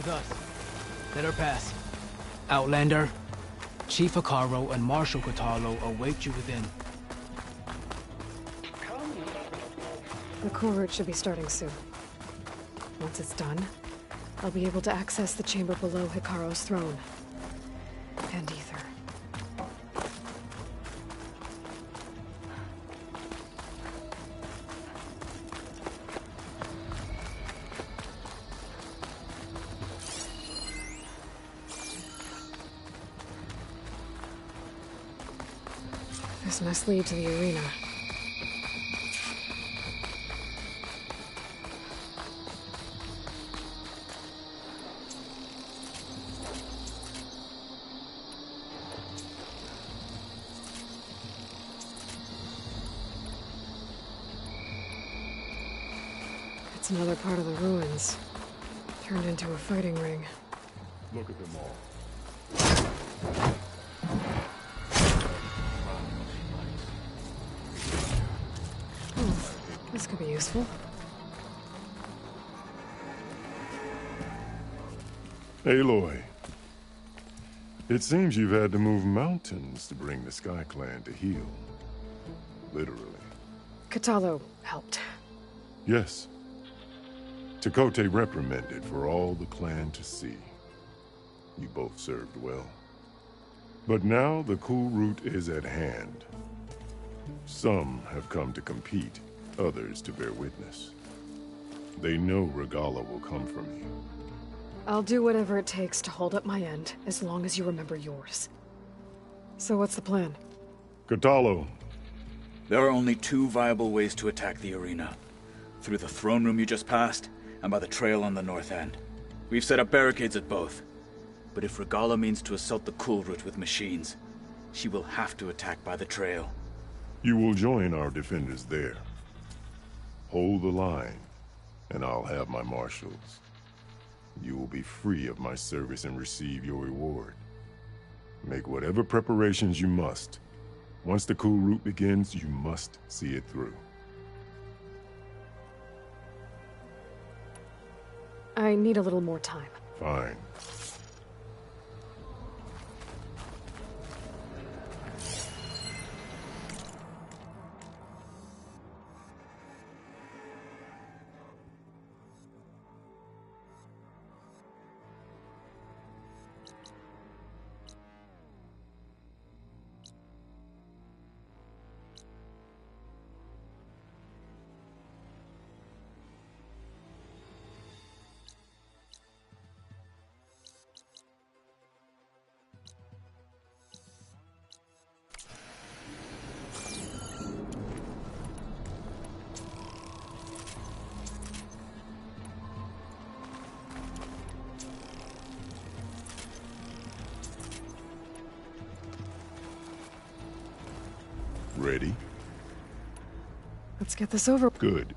with us. Let her pass. Outlander, Chief Hikaru and Marshal Kotallo await you within. The Kulrut should be starting soon. Once it's done, I'll be able to access the chamber below Hikaru's throne. And Aether. This must lead to the arena. It's another part of the ruins, turned into a fighting ring. Look at them all. Oh, this could be useful. Aloy, it seems you've had to move mountains to bring the Sky Clan to heal. Literally. Kotallo helped. Yes. Chakotay reprimanded for all the clan to see. You both served well. But now the Kulrut is at hand. Some have come to compete, others to bear witness. They know Regalla will come from you. I'll do whatever it takes to hold up my end, as long as you remember yours. So what's the plan? Kotallo. There are only two viable ways to attack the arena. Through the throne room you just passed, and by the trail on the north end. We've set up barricades at both. But if Regalla means to assault the Kulrut with machines, she will have to attack by the trail. You will join our defenders there. Hold the line, and I'll have my marshals. You will be free of my service and receive your reward. Make whatever preparations you must. Once the Kulrut begins, you must see it through. I need a little more time. Fine. Ready? Let's get this over. Good.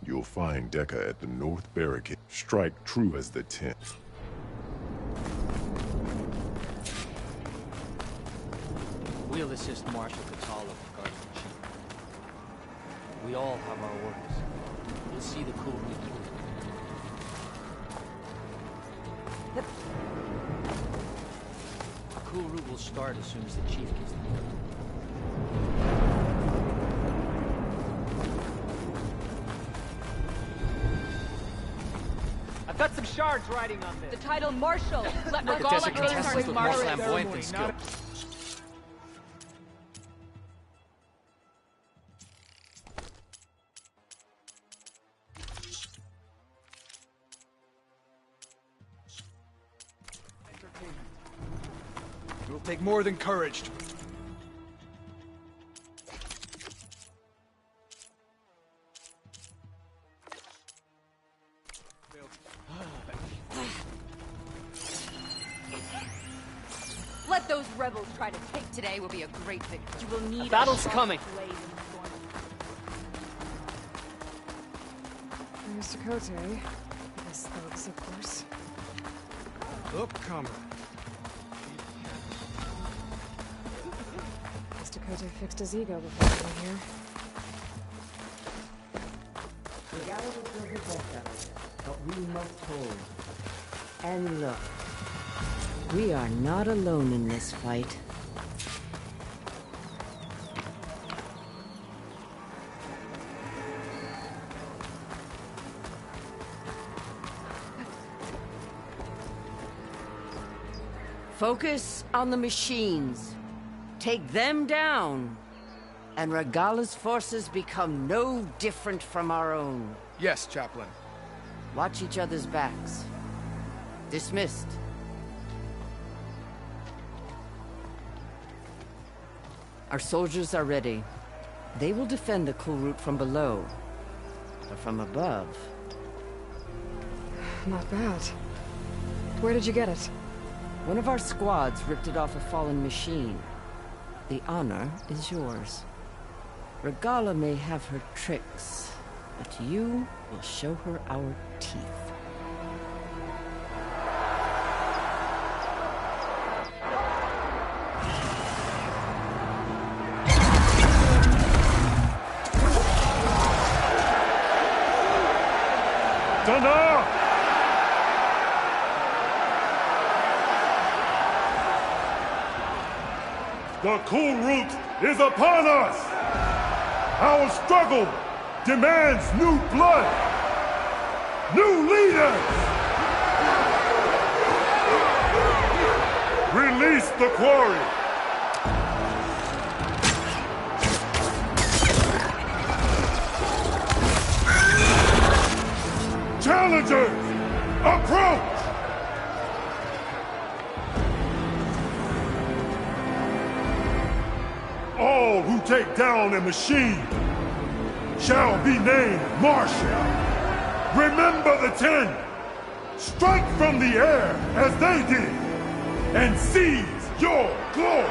You'll find Dekka at the north barricade. Strike true as the tent. We'll assist Marshal Kotallo with guarding the chamber. We all have our orders. We'll see the Kulrut through. The Kulrut will start as soon as the chief gives the order. I've got some shards riding on this. The title Marshal. Let Regalla Regalla contests with more flamboyant than skill. It will take more than courage to... Let those rebels try to take today will be a great victory. You will need a battle's coming. There's Chakotay. His thugs, of course. Look, comrade. Guess Chakotay fixed his ego before coming here. The gallows will be better, but we must hold. And look, we are not alone in this fight. Focus on the machines. Take them down, and Regala's forces become no different from our own. Yes, Chaplain. Watch each other's backs. Dismissed. Our soldiers are ready. They will defend the Kulrut from below. But from above... Not bad. Where did you get it? One of our squads ripped it off a fallen machine. The honor is yours. Regala may have her tricks, but you will show her our teeth. Dana! The Kulrut is upon us! Our struggle demands new blood! New leaders! Release the quarry! Challengers, approach! All who take down a machine shall be named Marshal. Remember the 10. Strike from the air as they did, and seize your glory.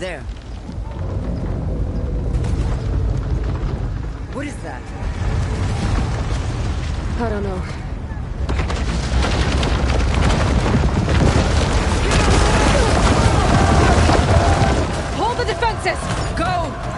There. What is that? I don't know. Hold the defenses! Go!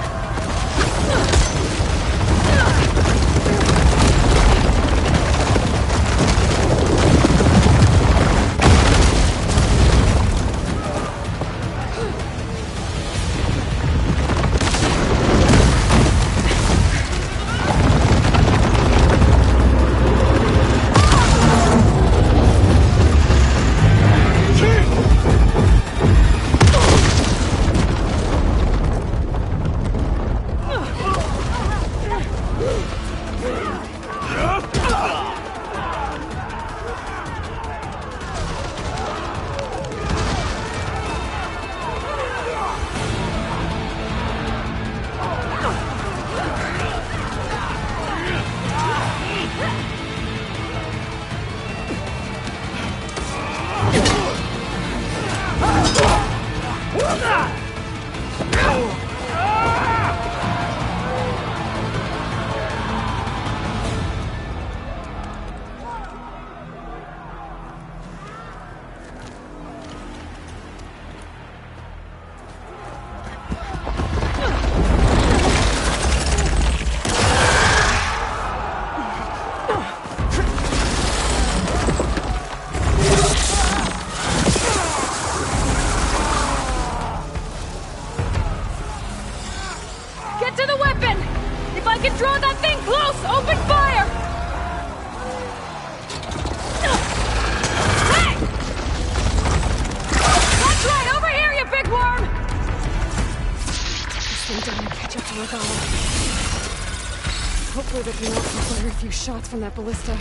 Hopefully they can also fire a few shots from that ballista.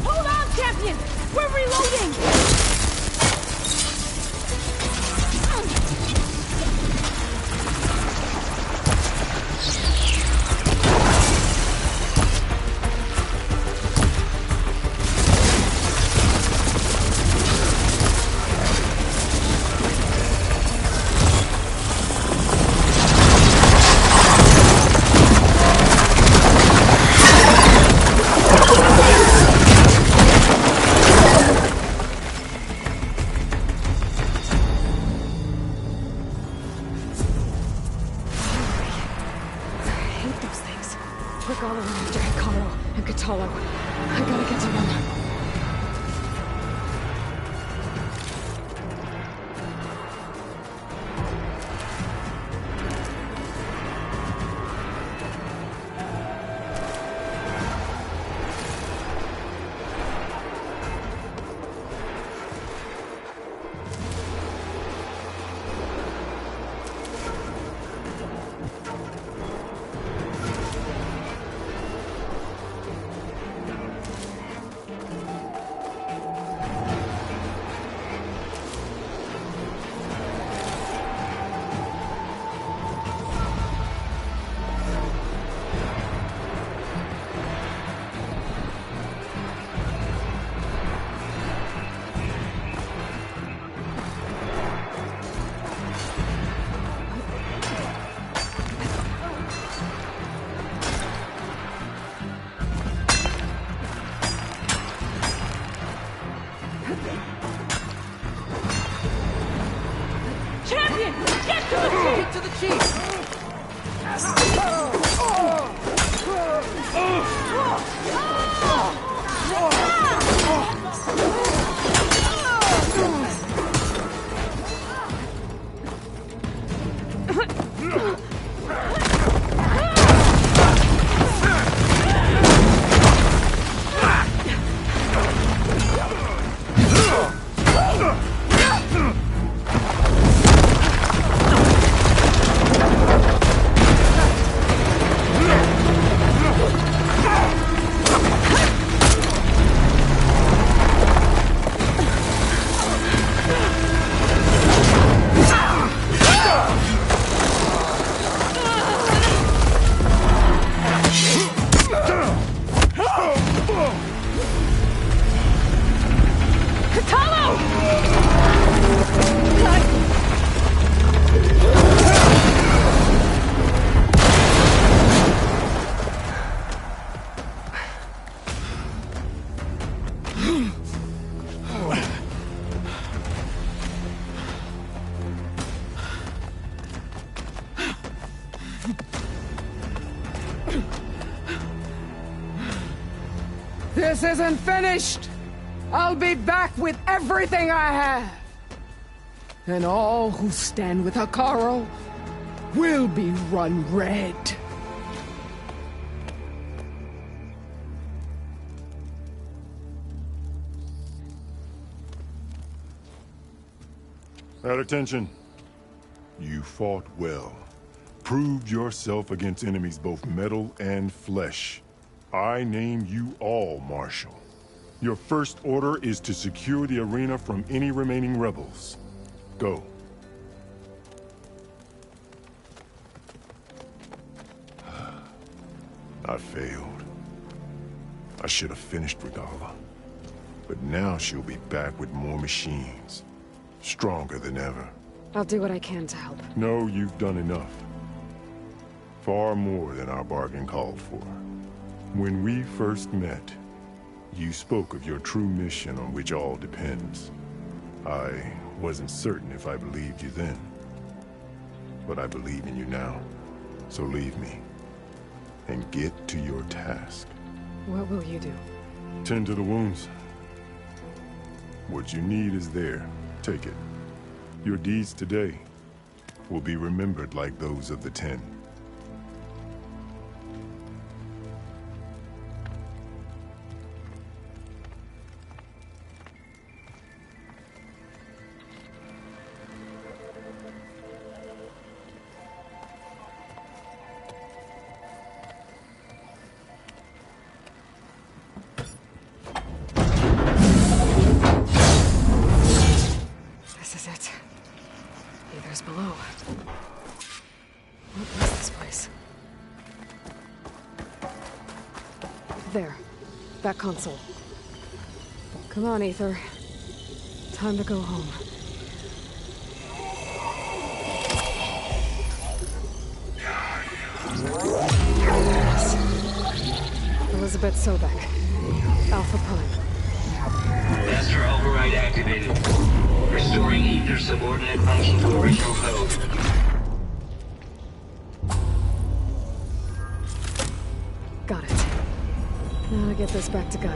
Hold on, champion! We're reloading! Regala went after Hikaru and Katalo. I gotta get to them. Champion! Get to the chief! Get to the chief! This isn't finished! I'll be back with everything I have! And all who stand with Hikaru will be run red. At attention. You fought well. Proved yourself against enemies both metal and flesh. I name you all Marshal. Your first order is to secure the arena from any remaining rebels. Go. I failed. I should have finished Regala. But now she'll be back with more machines. Stronger than ever. I'll do what I can to help. No, you've done enough. Far more than our bargain called for. When we first met, you spoke of your true mission on which all depends. I wasn't certain if I believed you then. But I believe in you now. So leave me. And get to your task. What will you do? Tend to the wounds. What you need is there. Take it. Your deeds today will be remembered like those of the 10. There. That console. Come on, Aether. Time to go home. Elizabeth Sobek. Alpha Prime. Master override activated. Restoring Aether subordinate function to original code. Got it. Now to get this back to Gaia.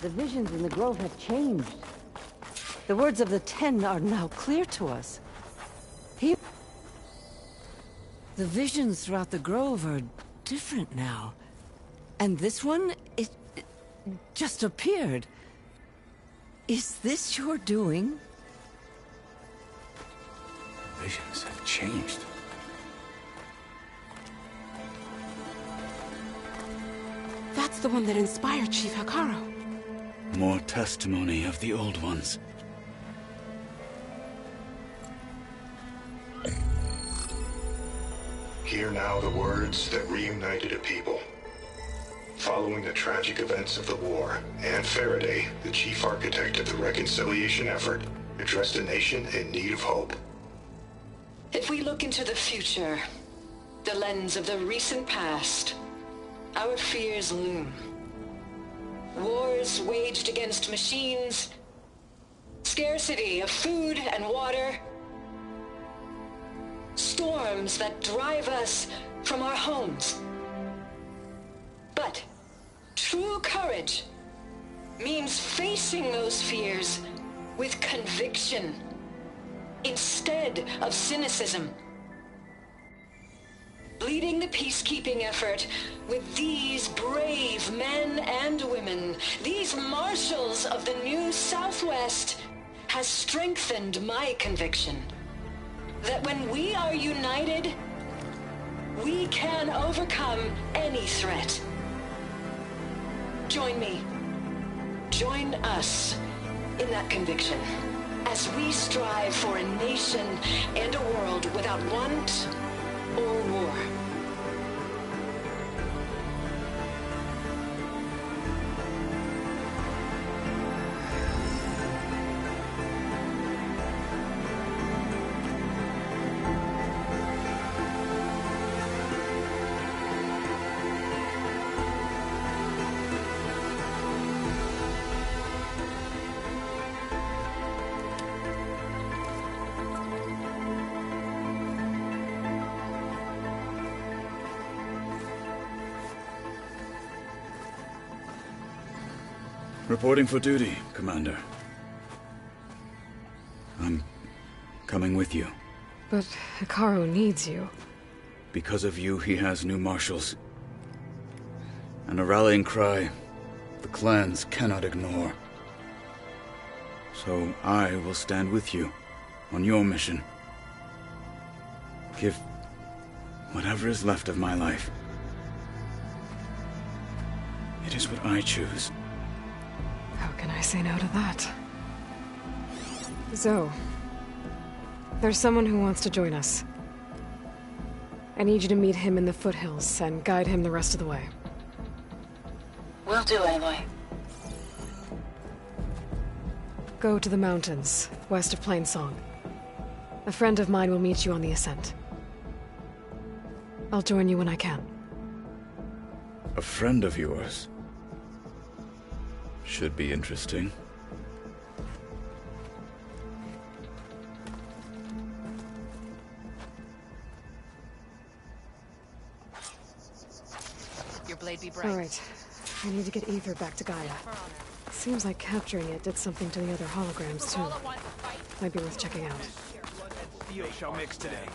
The visions in the grove have changed. The words of the Ten are now clear to us. The visions throughout the grove are different now. And this one, it just appeared. Is this your doing? Visions have changed. That's the one that inspired Chief Hekarro. More testimony of the old ones. Hear now the words that reunited a people. Following the tragic events of the war, Anne Faraday, the chief architect of the reconciliation effort, addressed a nation in need of hope. If we look into the future, the lens of the recent past, our fears loom. Wars waged against machines, scarcity of food and water, storms that drive us from our homes. But true courage means facing those fears with conviction instead of cynicism. Leading the peacekeeping effort with these brave men and women, these marshals of the new Southwest, has strengthened my conviction that when we are united, we can overcome any threat. Join me. Join us in that conviction as we strive for a nation and a world without want or war. Reporting for duty, Commander. I'm coming with you. But Hekarro needs you. Because of you, he has new marshals. And a rallying cry the clans cannot ignore. So I will stand with you on your mission. Give whatever is left of my life. It is what I choose. How can I say no to that? Zoe, there's someone who wants to join us. I need you to meet him in the foothills and guide him the rest of the way. Will do, Aloy. Go to the mountains, west of Plainsong. A friend of mine will meet you on the ascent. I'll join you when I can. A friend of yours? Should be interesting. Your blade be bright. All right. I need to get Aether back to Gaia. Seems like capturing it did something to the other holograms, too. Might be worth checking out. Steel shall mix today.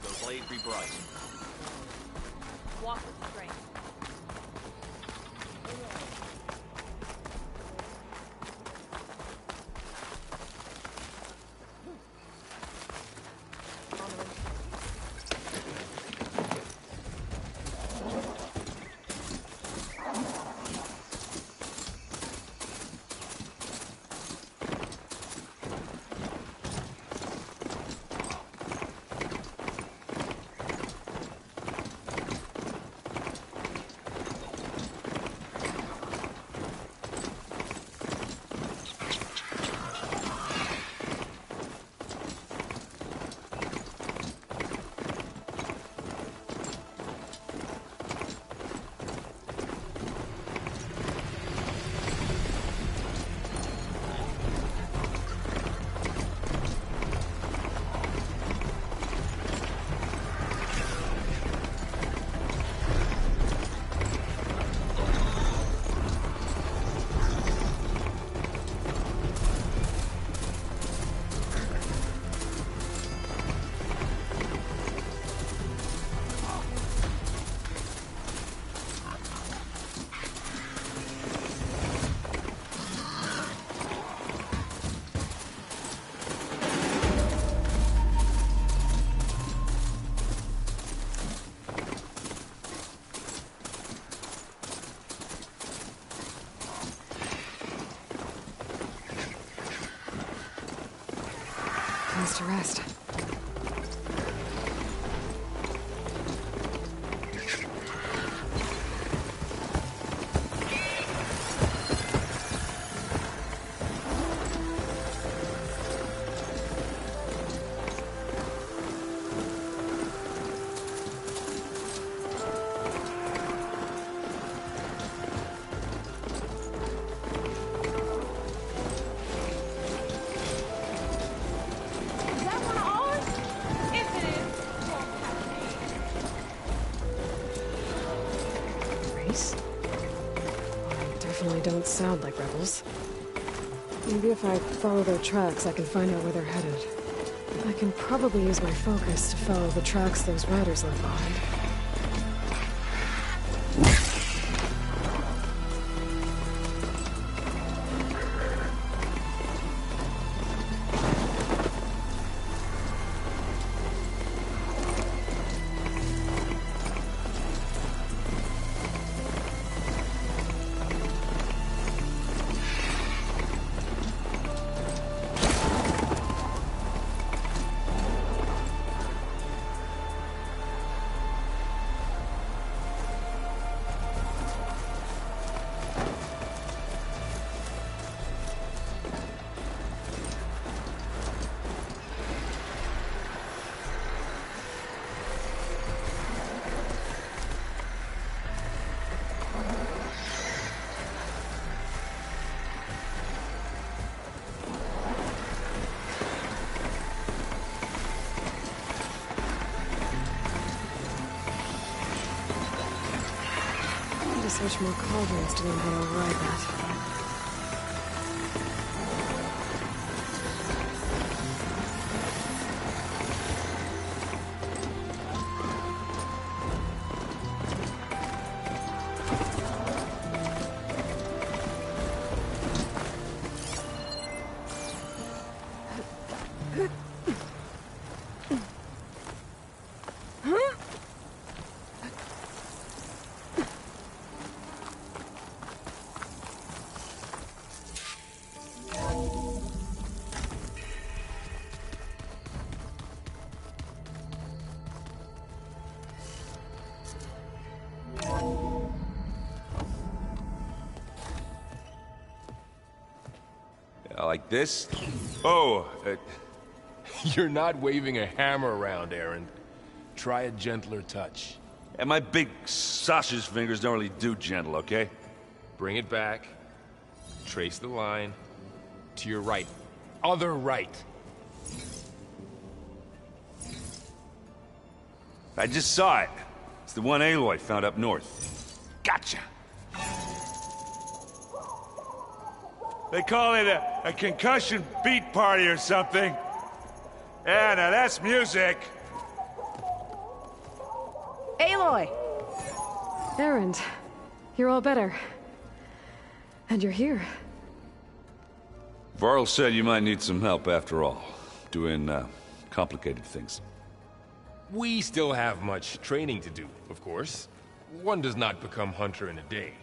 The blade be bright. Walk with strength. chance to rest. Don't sound like rebels. Maybe if I follow their tracks, I can find out where they're headed. I can probably use my focus to follow the tracks those riders left behind. Search more cauldrons to learn how to override that. Like this? Oh, you're not waving a hammer around, Aaron. Try a gentler touch. And my big sausage fingers don't really do gentle, okay? Bring it back. Trace the line. To your right. Other right. I just saw it. It's the one Aloy found up north. Gotcha! They call it a concussion beat party or something. Yeah, now that's music. Aloy! Erend, you're all better. And you're here. Varl said you might need some help after all. Doing, complicated things. We still have much training to do, of course. One does not become hunter in a day.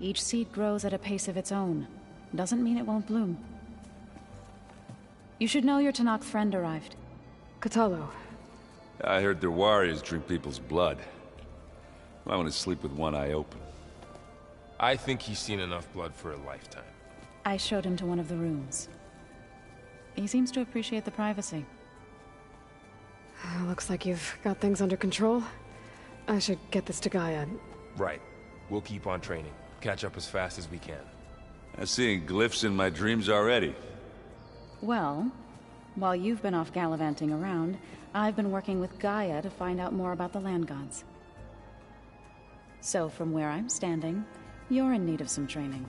Each seed grows at a pace of its own. Doesn't mean it won't bloom. You should know your Tanakh friend arrived. Katalo. I heard their warriors drink people's blood. I want to sleep with one eye open. I think he's seen enough blood for a lifetime. I showed him to one of the rooms. He seems to appreciate the privacy. Looks like you've got things under control. I should get this to Gaia. Right. We'll keep on training. Catch up as fast as we can. I'm seeing glyphs in my dreams already. Well, while you've been off gallivanting around, I've been working with Gaia to find out more about the land gods. So from where I'm standing, you're in need of some training.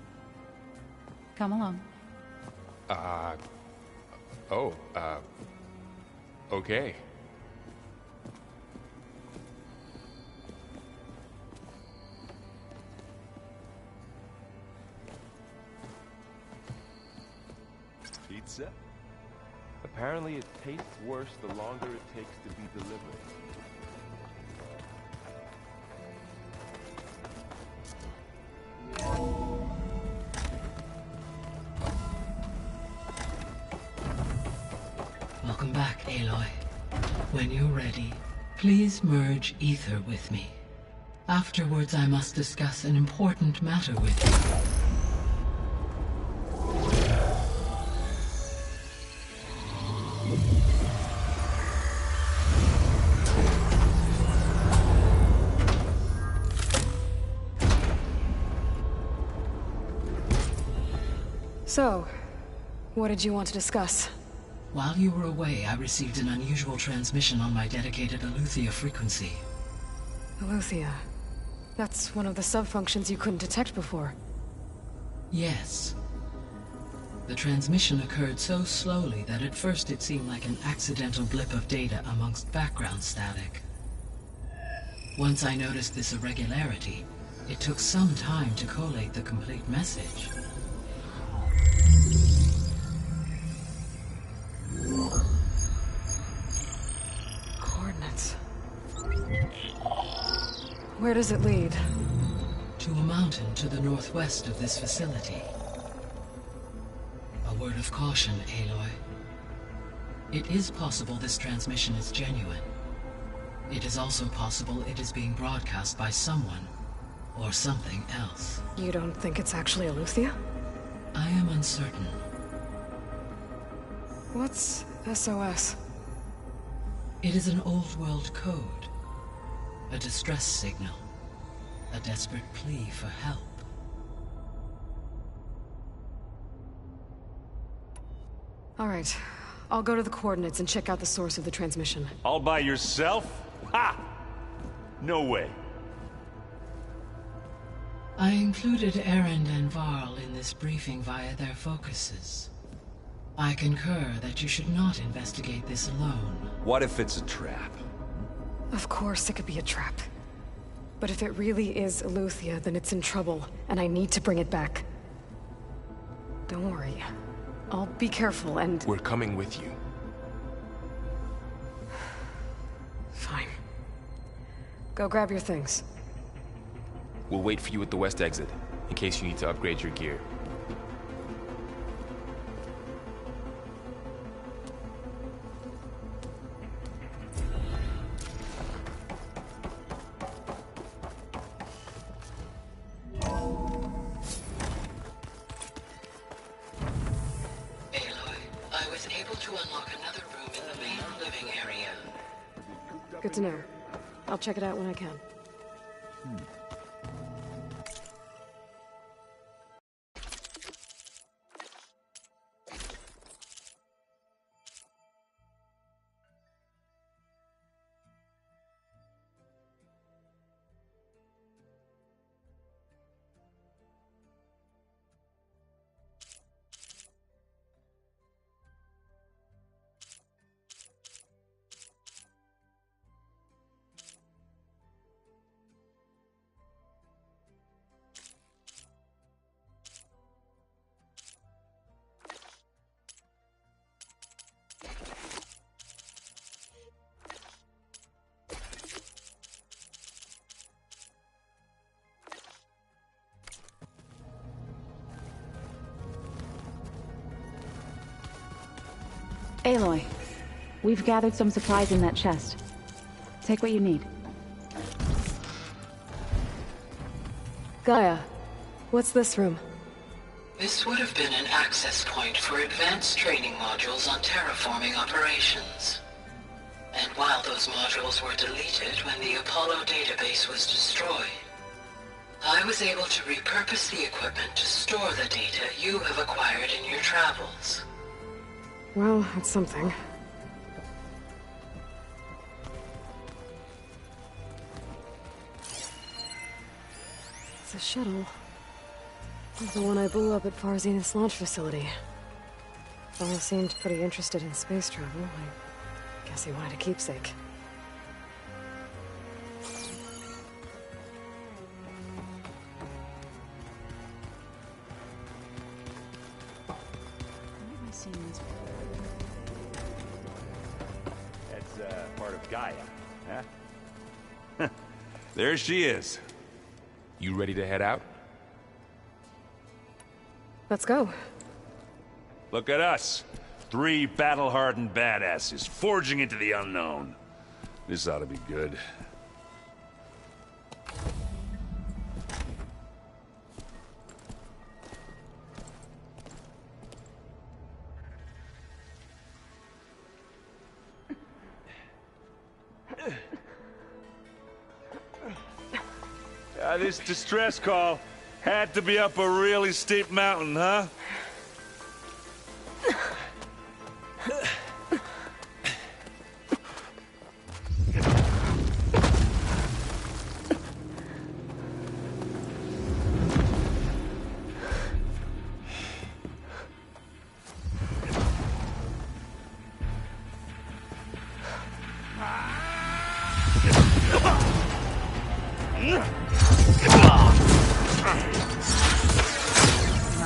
Come along. Okay. Pizza? Apparently it tastes worse the longer it takes to be delivered. Welcome back, Aloy. When you're ready, please merge Aether with me. Afterwards, I must discuss an important matter with you. So, what did you want to discuss? While you were away, I received an unusual transmission on my dedicated Aletheia frequency. Aletheia. That's one of the sub-functions you couldn't detect before. Yes. The transmission occurred so slowly that at first it seemed like an accidental blip of data amongst background static. Once I noticed this irregularity, it took some time to collate the complete message. Coordinates. Where does it lead? To a mountain to the northwest of this facility. A word of caution, Aloy. It is possible this transmission is genuine. It is also possible it is being broadcast by someone or something else. You don't think it's actually Aletheia? I am uncertain. What's SOS? It is an old-world code. A distress signal. A desperate plea for help. All right. I'll go to the coordinates and check out the source of the transmission. All by yourself? Ha! No way. I included Erend and Varl in this briefing via their focuses. I concur that you should not investigate this alone. What if it's a trap? Of course it could be a trap. But if it really is Aletheia, then it's in trouble, and I need to bring it back. Don't worry. I'll be careful and... We're coming with you. Fine. Go grab your things. We'll wait for you at the west exit, in case you need to upgrade your gear. Good to know. I'll check it out when I can. Aloy, we've gathered some supplies in that chest. Take what you need. Gaia, what's this room? This would have been an access point for advanced training modules on terraforming operations. And while those modules were deleted when the Apollo database was destroyed, I was able to repurpose the equipment to store the data you have acquired in your travels. Well, that's something. It's a shuttle. It's the one I blew up at Farzenith's launch facility. Fellow seemed pretty interested in space travel. I guess he wanted a keepsake. Part of Gaia, huh? There she is. You ready to head out? Let's go. Look at us. 3 battle-hardened badasses forging into the unknown. This ought to be good. This distress call had to be up a really steep mountain, huh?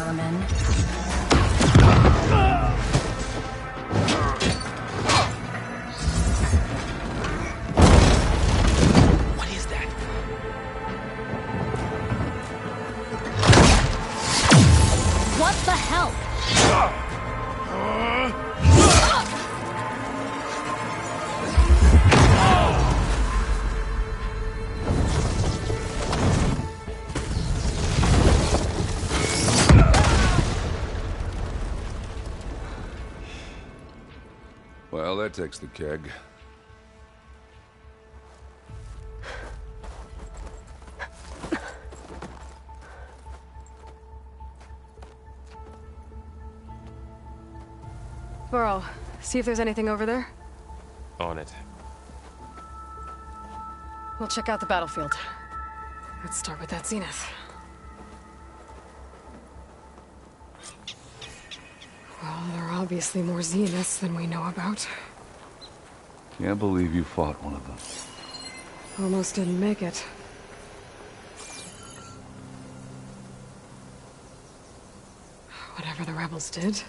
Vermin. What is that? What the hell? Well, that takes the keg. Burrow, see if there's anything over there. On it. We'll check out the battlefield. Let's start with that zenith. Well, there are obviously more zeniths than we know about. Can't believe you fought one of them. Almost didn't make it. Whatever the rebels did,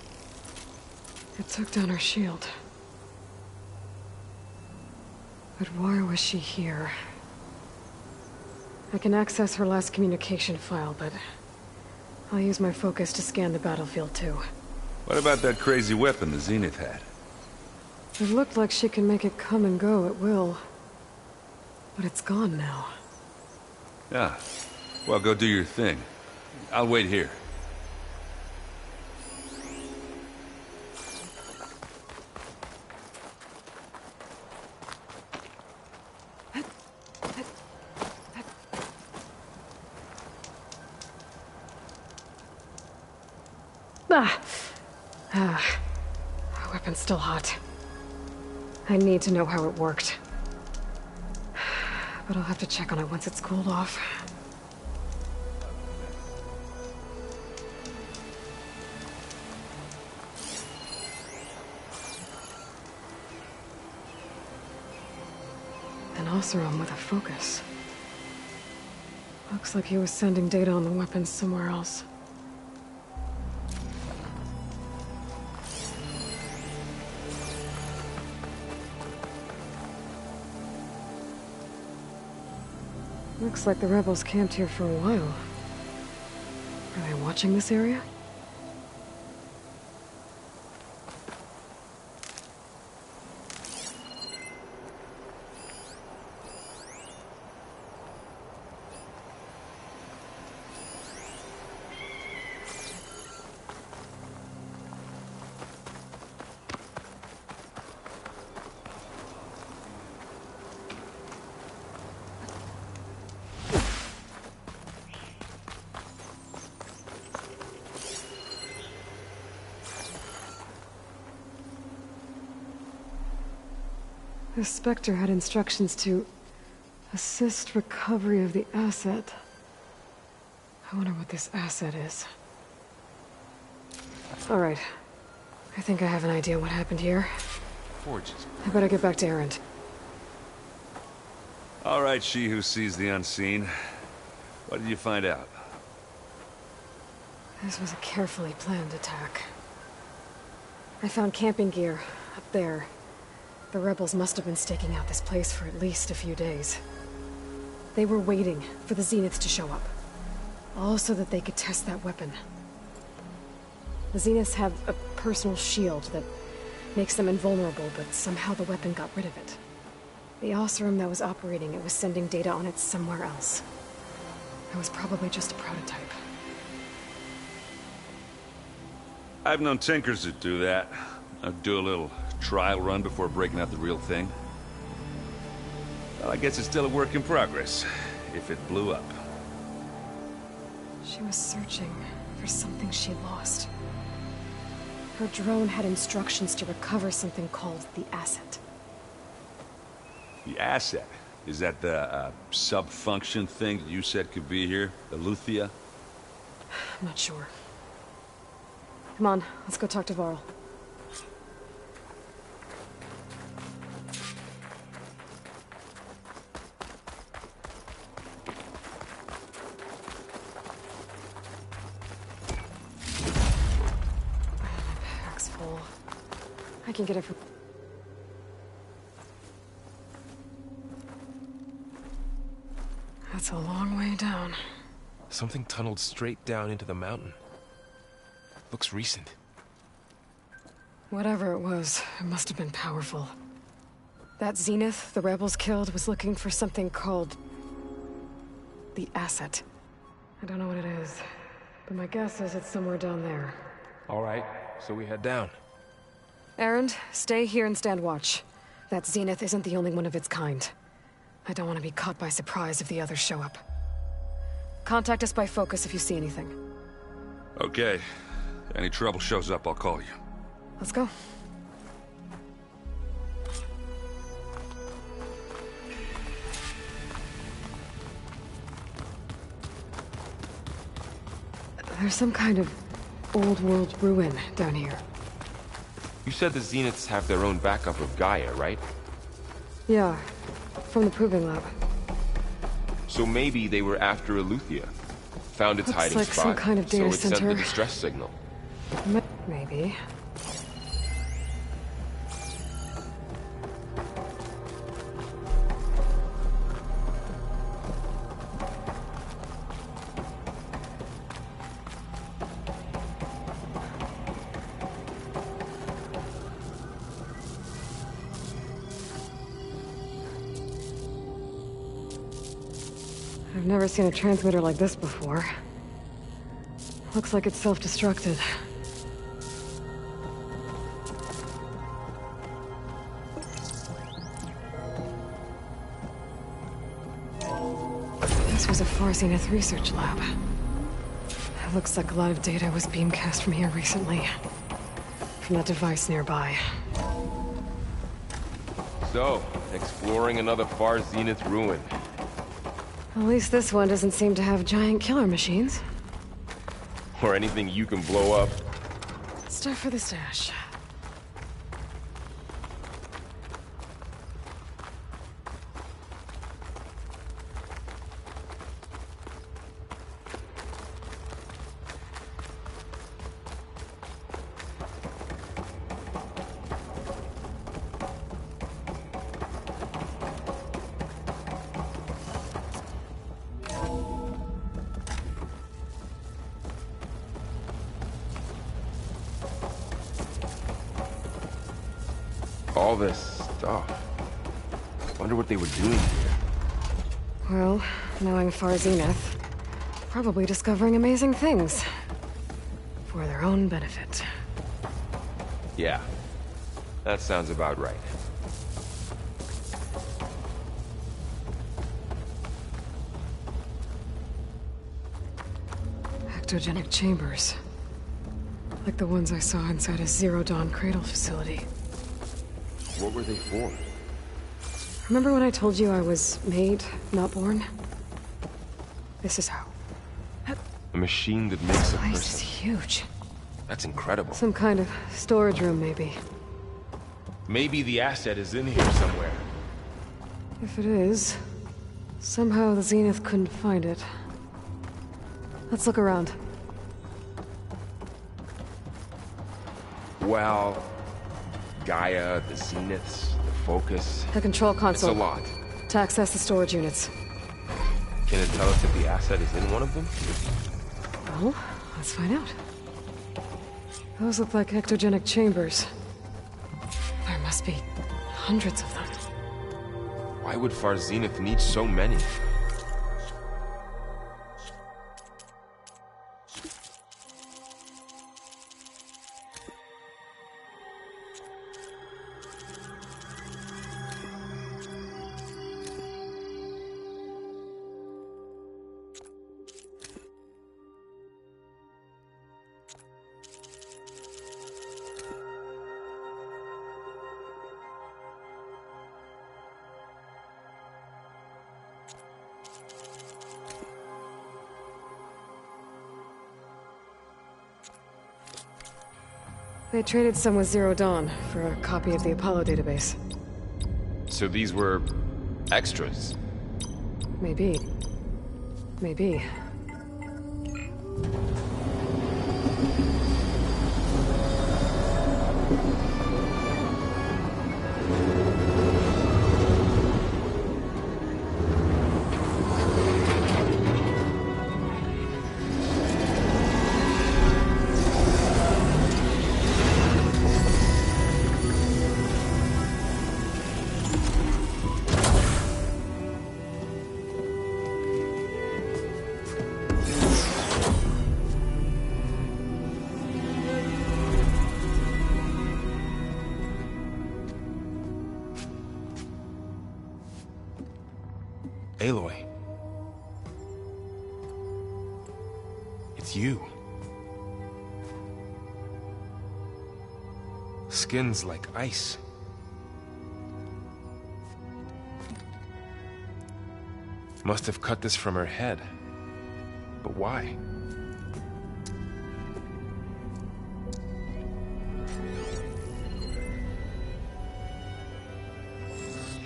it took down our shield. But why was she here? I can access her last communication file, but I'll use my focus to scan the battlefield too. What about that crazy weapon the Zenith had? It looked like she can make it come and go at will. But it's gone now. Yeah. Well, go do your thing. I'll wait here. Our weapon's still hot. I need to know how it worked. But I'll have to check on it once it's cooled off. An Oseram with a focus. Looks like he was sending data on the weapons somewhere else. Looks like the rebels camped here for a while. Are they watching this area? The Spectre had instructions to assist recovery of the asset. I wonder what this asset is. All right. I think I have an idea what happened here. Forges. I better get back to Erend. All right, she who sees the unseen. What did you find out? This was a carefully planned attack. I found camping gear up there. The rebels must have been staking out this place for at least a few days. They were waiting for the Zeniths to show up. All so that they could test that weapon. The Zeniths have a personal shield that Makes them invulnerable, but somehow the weapon got rid of it. The Osram that was operating it was sending data on it somewhere else. It was probably just a prototype. I've known tinkers that do that. I'd do a little trial run before breaking out the real thing. Well, I guess it's still a work in progress, if it blew up. She was searching for something she lost. Her drone had instructions to recover something called the asset. The asset? Is that the sub-function thing that you said could be here? The Luthia? I'm not sure. Come on, let's go talk to Varl. Pack's full. I can get it from... That's a long way down. Something tunneled straight down into the mountain. Looks recent. Whatever it was, it must have been powerful. That Zenith the rebels killed was looking for something called... the asset. I don't know what it is, but my guess is it's somewhere down there. All right, so we head down. Erend, stay here and stand watch. That Zenith isn't the only one of its kind. I don't want to be caught by surprise if the others show up. Contact us by focus if you see anything. Okay. Any trouble shows up, I'll call you. Let's go. There's some kind of old-world ruin down here. You said the Zeniths have their own backup of Gaia, right? Yeah, from the proving lab. So maybe they were after Eleuthia. Found its Looks hiding like spot, some kind of data so it sent center. the distress signal. Maybe. I've never seen a transmitter like this before. Looks like it's self-destructed. This was a Far Zenith research lab. It looks like a lot of data was beamcast from here recently. From that device nearby. So, exploring another Far Zenith ruin. At least this one doesn't seem to have giant killer machines. Or anything you can blow up. Stuff for the stash. All this stuff. Wonder what they were doing here. Well, knowing Far Zenith, probably discovering amazing things. For their own benefit. Yeah. That sounds about right. Ectogenic chambers. Like the ones I saw inside a Zero Dawn cradle facility. What were they for? Remember when I told you I was made, not born? This is how. A machine that makes a This place is person. huge. That's incredible. Some kind of storage room, maybe. Maybe the asset is in here somewhere. If it is, somehow the Zenith couldn't find it. Let's look around. Well, Gaia, the Zeniths, the Focus. The control console. It's a lot. To access the storage units. Can it tell us if the asset is in one of them? Well, let's find out. Those look like ectogenic chambers. must be hundreds of them. Why would Far Zenith need so many? They traded some with Zero Dawn for a copy of the Apollo database. So these were extras? Maybe. Maybe. Aloy. It's you. Skin's like ice. Must have cut this from her head. But why?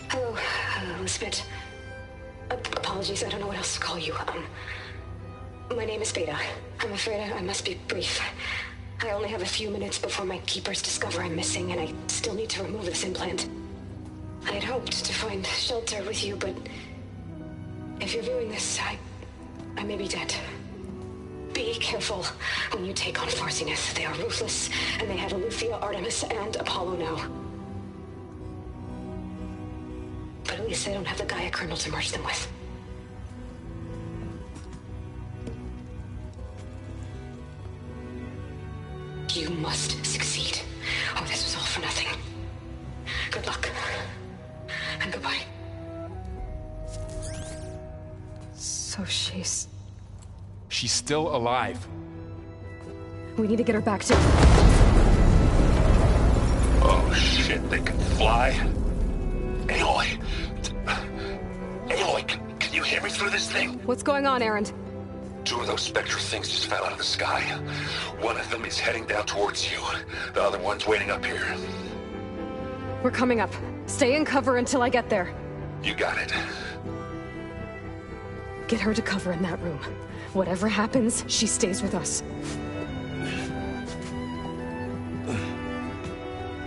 Hello, Elizabeth. Apologies, I don't know what else to call you. My name is Beta. I'm afraid I must be brief. I only have a few minutes before my keepers discover I'm missing, and I still need to remove this implant. I had hoped to find shelter with you, but if you're viewing this, I may be dead. Be careful when you take on Far Zenith. They are ruthless, and they have Eleuthia, Artemis, and Apollo now. But at least they don't have the Gaia kernel to merge them with. You must succeed, or this was all for nothing. Good luck. And goodbye. So she's still alive. We need to get her back to... Oh shit, they can fly? Aloy! Aloy, can you hear me through this thing? What's going on, Erend? 2 of those Spectre things just fell out of the sky. One of them is heading down towards you. The other one's waiting up here. We're coming up. Stay in cover until I get there. You got it. Get her to cover in that room. Whatever happens, she stays with us.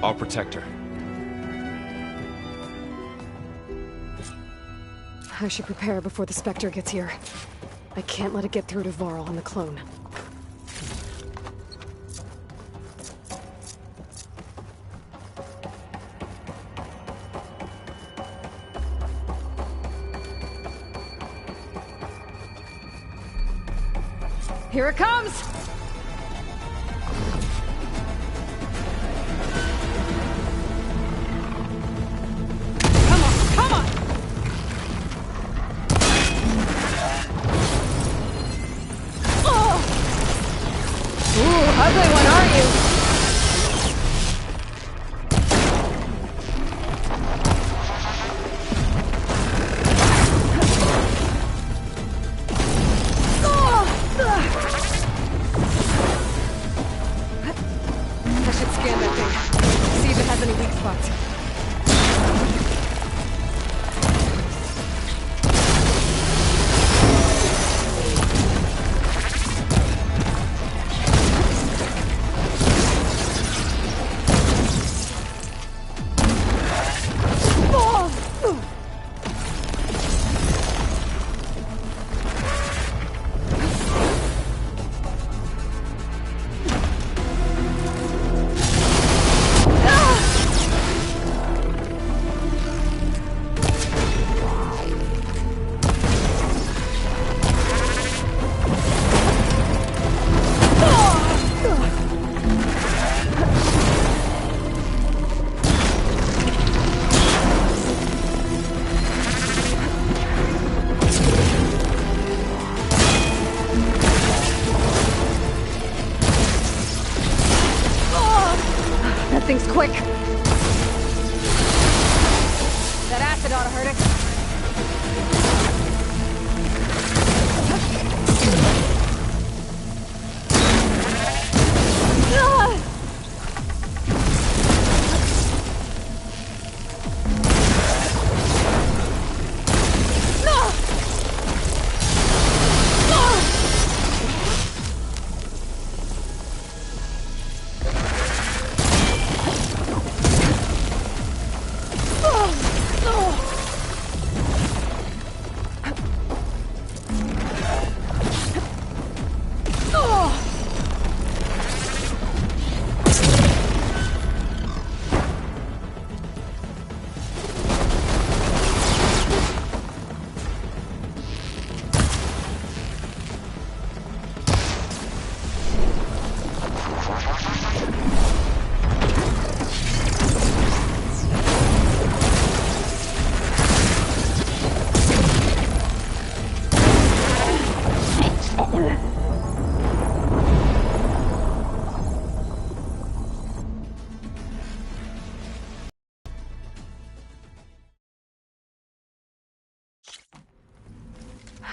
I'll protect her. I should prepare before the Spectre gets here. I can't let it get through to Varl and the clone. Here it comes! Come on, come on! Oh! Ooh, ugly one, aren't you? things quick! That acid ought to hurt it.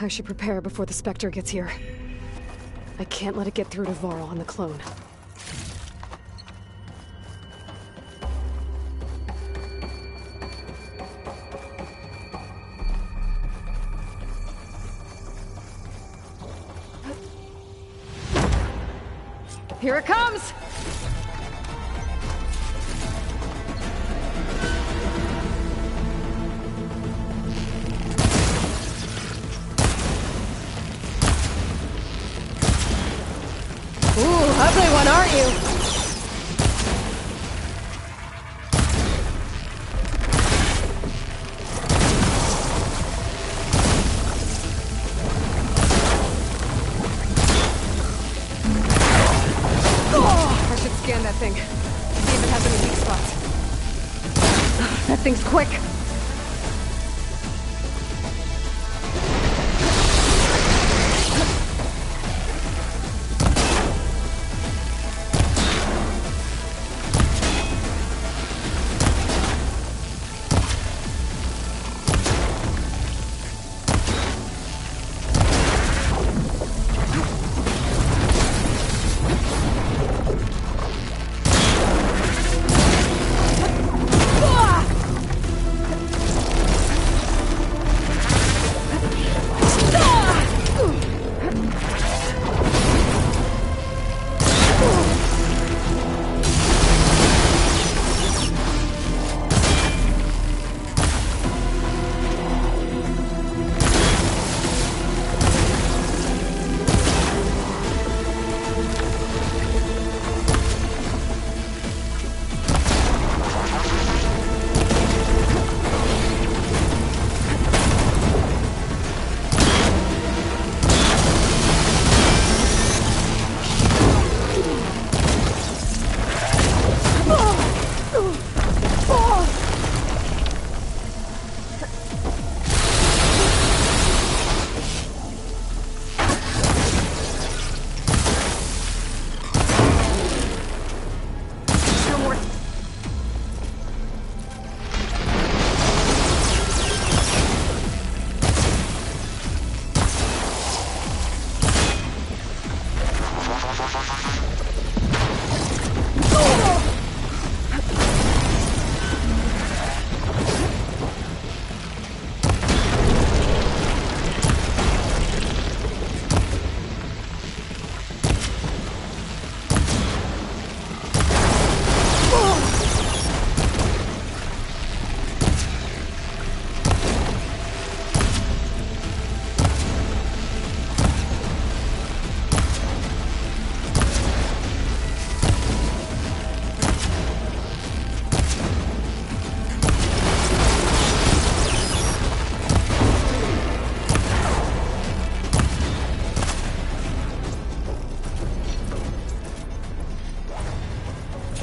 I should prepare before the Spectre gets here. I can't let it get through to Varl and the clone. Here it comes! Ooh, ugly one, aren't you? Oh, I should scan that thing. See if it has any weak spots. That thing's quick.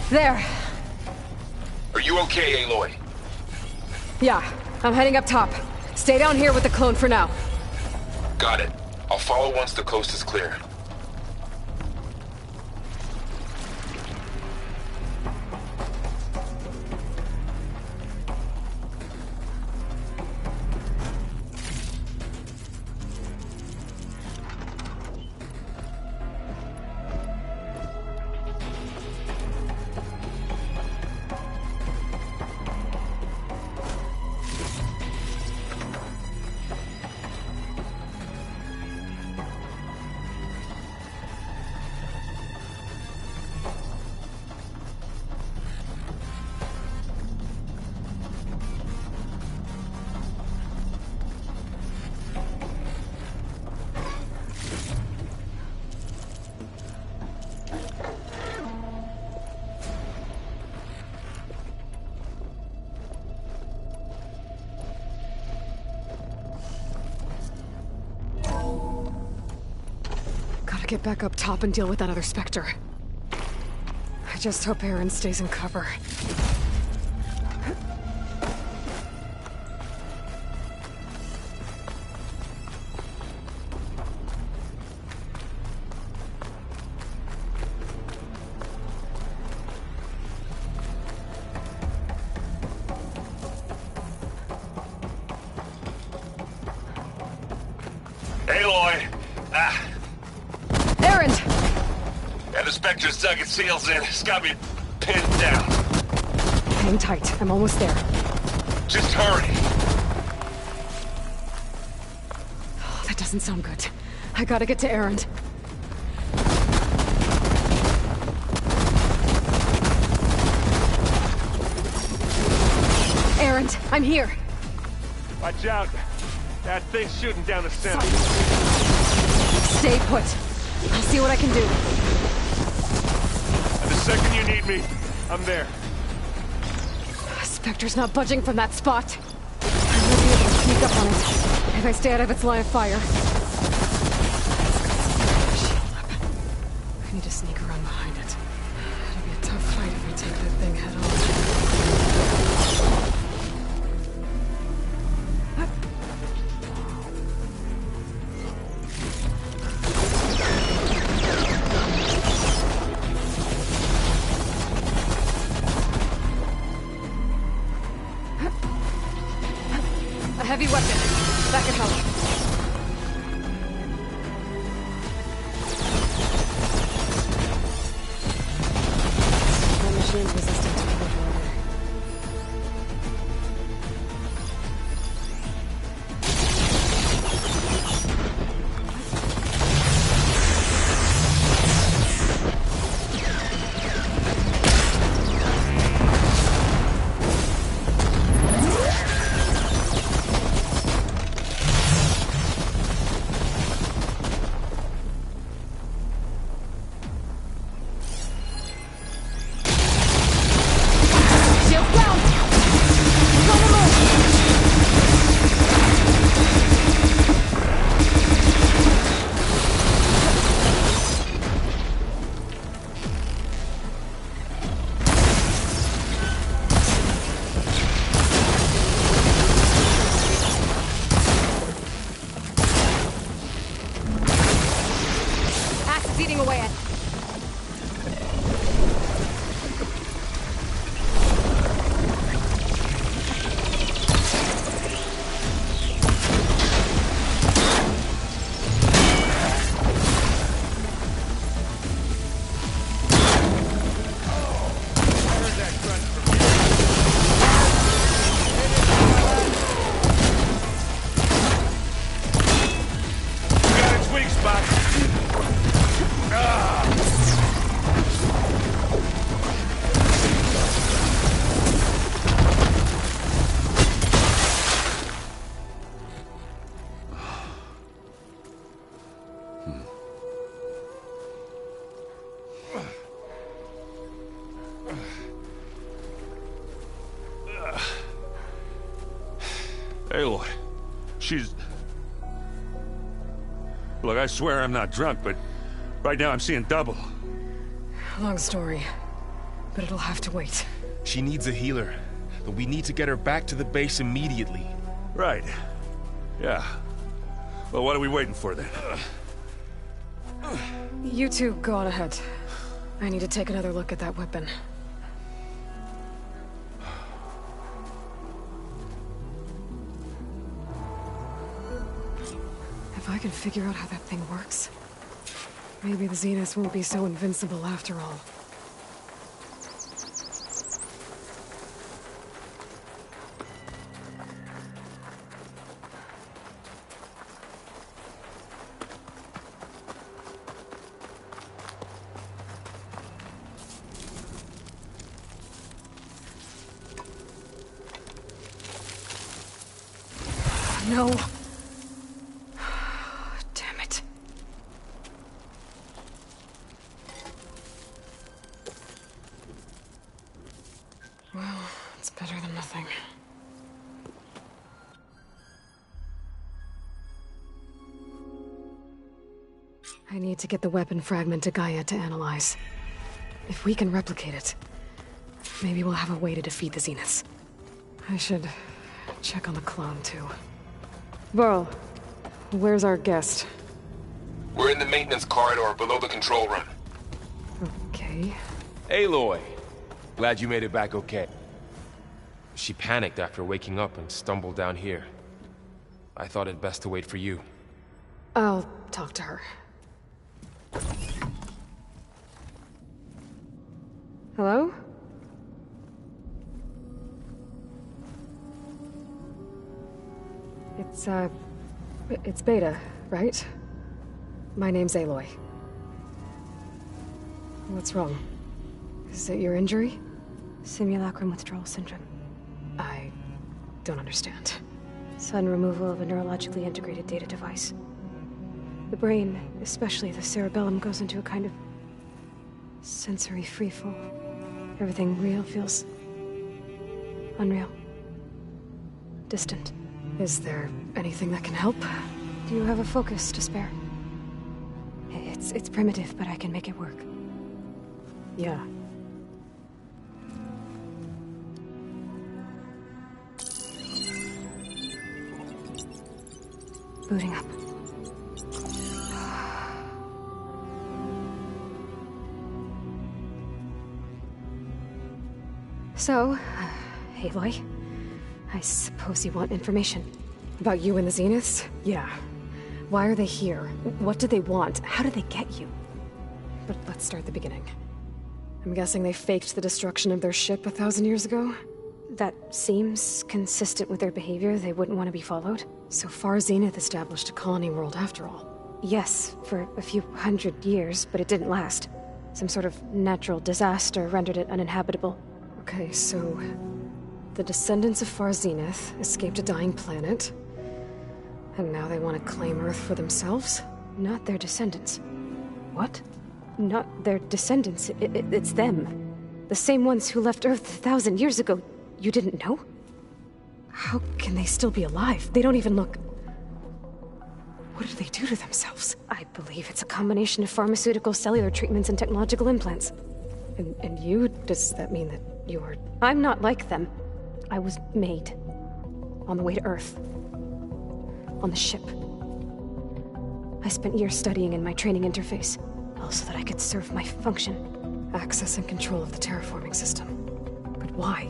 There. Are you okay, Aloy? Yeah, I'm heading up top. Stay down here with the clone for now. Got it. I'll follow once the coast is clear. get back up top and deal with that other Spectre. I just hope Aaron stays in cover. Aloy! Aaron! Yeah, the Spectre's dug its heels in. It's got me pinned down. Hang tight. I'm almost there. Just hurry. Oh, that doesn't sound good. I gotta get to Aaron. Aaron, I'm here. Watch out. That thing's shooting down the center. Stay put. I'll see what I can do. And the second you need me, I'm there. Spectre's not budging from that spot. I will be able to sneak up on it if I stay out of its line of fire. I need to sneak around behind it. It'll be a tough fight if I take that thing head on. A heavy weapon. That could help. My machine's resistant to cold water. Eating away at. Got its weak spot. Aloy, she's... Look, I swear I'm not drunk, but right now I'm seeing double. Long story, but it'll have to wait. She needs a healer, but we need to get her back to the base immediately. Right. Yeah. Well, what are we waiting for then? You two go on ahead. I need to take another look at that weapon. If I can figure out how that thing works, maybe the Zeniths won't be so invincible after all. No. Damn it. Well, it's better than nothing. I need to get the weapon fragment to Gaia to analyze. If we can replicate it, maybe we'll have a way to defeat the Zeniths. I should check on the clone, too. Burl, where's our guest? We're in the maintenance corridor below the control room. Okay. Aloy! Glad you made it back okay. She panicked after waking up and stumbled down here. I thought it best to wait for you. I'll talk to her. Hello? It's Beta, right? My name's Aloy. What's wrong? Is it your injury? Simulacrum withdrawal syndrome. I don't understand. Sudden removal of a neurologically integrated data device. The brain, especially the cerebellum, goes into a kind of sensory freefall. Everything real feels unreal. Distant. Is there anything that can help? Do you have a focus to spare? It's primitive, but I can make it work. Yeah. Booting up. So, Aloy, I suppose you want information. About you and the Zeniths? Yeah. Why are they here? What do they want? How did they get you? But let's start at the beginning. I'm guessing they faked the destruction of their ship 1,000 years ago? That seems consistent with their behavior. They wouldn't want to be followed. So far, Zenith established a colony world after all. Yes, for a few hundred years, but it didn't last. Some sort of natural disaster rendered it uninhabitable. Okay, so the descendants of Far Zenith escaped a dying planet, and now they want to claim Earth for themselves? Not their descendants. What? Not their descendants. It's them. The same ones who left Earth 1,000 years ago. You didn't know? How can they still be alive? They don't even look... What did they do to themselves? I believe it's a combination of pharmaceutical, cellular treatments, and technological implants. And you? Does that mean that you're... I'm not like them. I was made. On the way to Earth. On the ship. I spent years studying in my training interface, all so that I could serve my function. Access and control of the terraforming system. But why?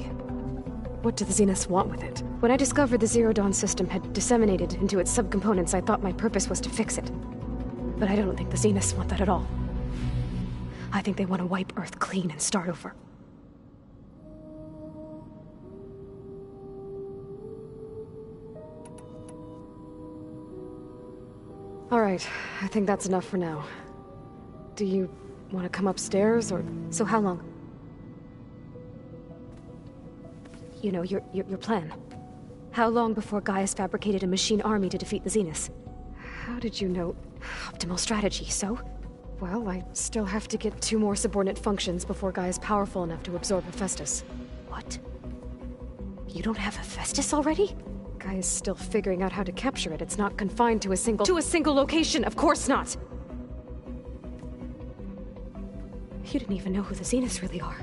What do the Zeniths want with it? When I discovered the Zero Dawn system had disseminated into its subcomponents, I thought my purpose was to fix it. But I don't think the Zeniths want that at all. I think they want to wipe Earth clean and start over. All right, I think that's enough for now. Do you want to come upstairs, or... So how long? You know, your plan. How long before Gaia's fabricated a machine army to defeat the Zeniths? How did you know? Optimal strategy, so? Well, I still have to get 2 more subordinate functions before Gaia's powerful enough to absorb Hephaestus. What? You don't have Hephaestus already? Gaia's still figuring out how to capture it. It's not confined to a single... To a single location, of course not! You didn't even know who the Zeniths really are.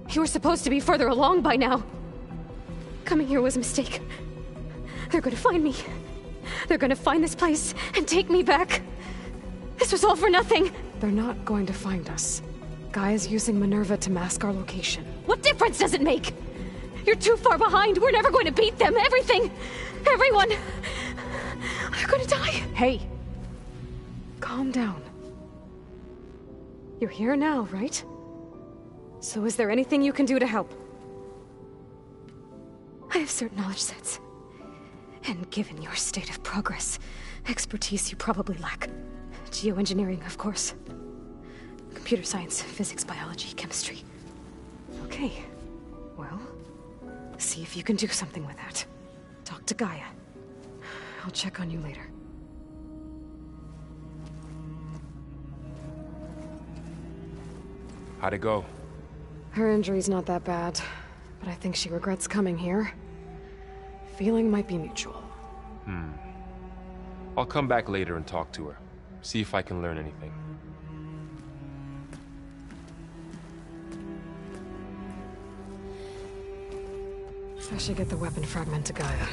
You were supposed to be further along by now. Coming here was a mistake. They're gonna find me. They're gonna find this place and take me back. This was all for nothing. They're not going to find us. Gaia's using Minerva to mask our location. What difference does it make? You're too far behind. We're never going to beat them. Everything. Everyone. They're gonna die. Hey. Calm down. You're here now, right? So is there anything you can do to help? I have certain knowledge sets. And given your state of progress, expertise you probably lack. Geoengineering, of course. Computer science, physics, biology, chemistry. Okay. Well, see if you can do something with that. Talk to Gaia. I'll check on you later. How'd it go? Her injury's not that bad, but I think she regrets coming here. Feeling might be mutual. I'll come back later and talk to her. See if I can learn anything. I should get the weapon fragment to Gaia.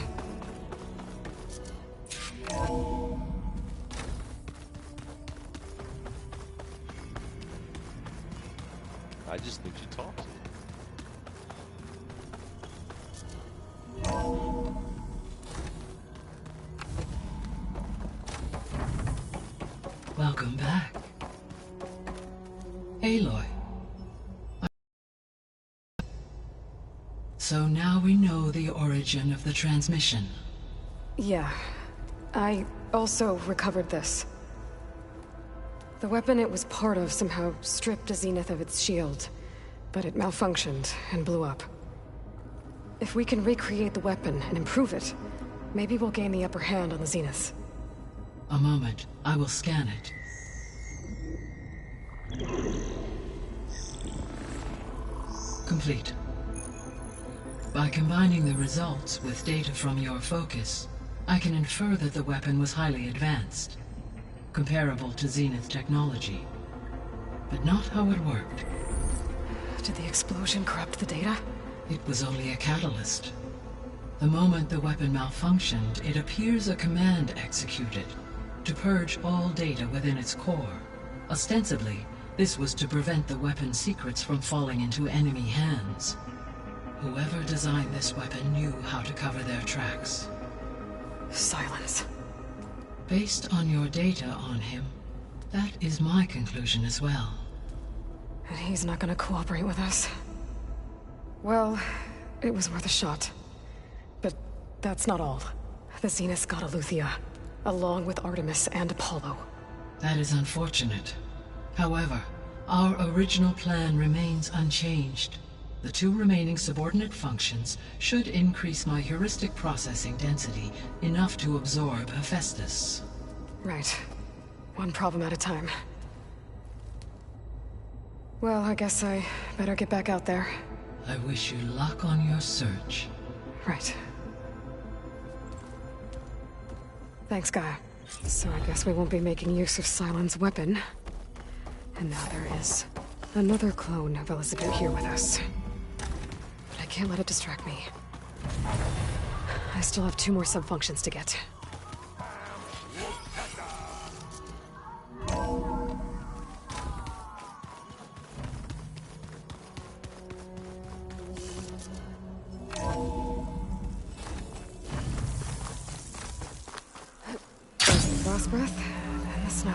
I just think she talks. Welcome back. Aloy. So now we know the origin of the transmission. Yeah. I also recovered this. The weapon it was part of somehow stripped a Zenith of its shield, but it malfunctioned and blew up. If we can recreate the weapon and improve it, maybe we'll gain the upper hand on the Zeniths. A moment. I will scan it. Complete. By combining the results with data from your focus, I can infer that the weapon was highly advanced, comparable to Zenith technology, but not how it worked. Did the explosion corrupt the data? It was only a catalyst. The moment the weapon malfunctioned, it appears a command executed to purge all data within its core. Ostensibly, this was to prevent the weapon's secrets from falling into enemy hands. Whoever designed this weapon knew how to cover their tracks. Silence. Based on your data on him, that is my conclusion as well. And he's not gonna cooperate with us. Well, it was worth a shot. But that's not all. The Zeniths got Aletheia, along with Artemis and Apollo. That is unfortunate. However, our original plan remains unchanged. The two remaining subordinate functions should increase my heuristic processing density enough to absorb Hephaestus. Right. One problem at a time. Well, I guess I better get back out there. I wish you luck on your search. Right. Thanks, Gaia. So I guess we won't be making use of Cylon's weapon. And now there is another clone of Elizabeth here with us. But I can't let it distract me. I still have 2 more sub-functions to get. Frost breath and the snow.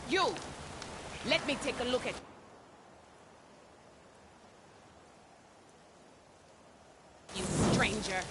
You! Let me take a look at... You stranger.